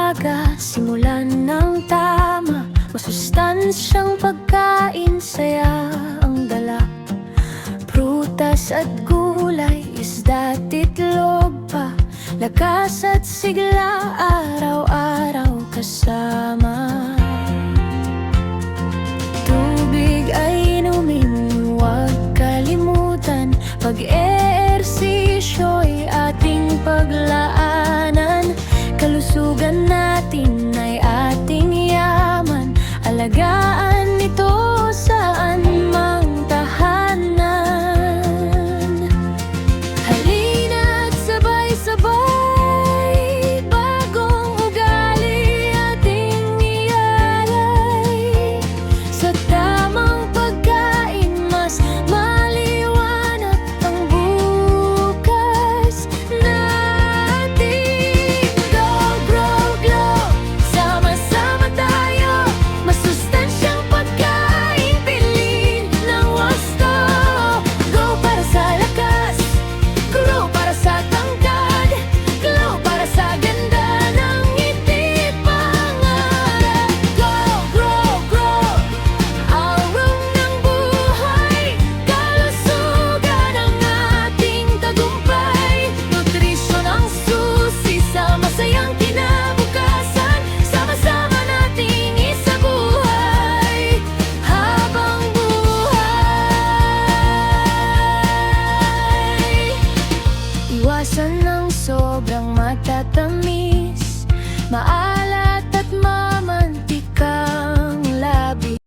umaga, simulan ng tama. Masustansyang pagkain, saya ang dala. Prutas at gulay, isda't itlog pa. Lakas at sigla, araw-araw kasama. Tubig ay inumin, huwag kalimutan. Pag-eehersisyo'y ating paglaban.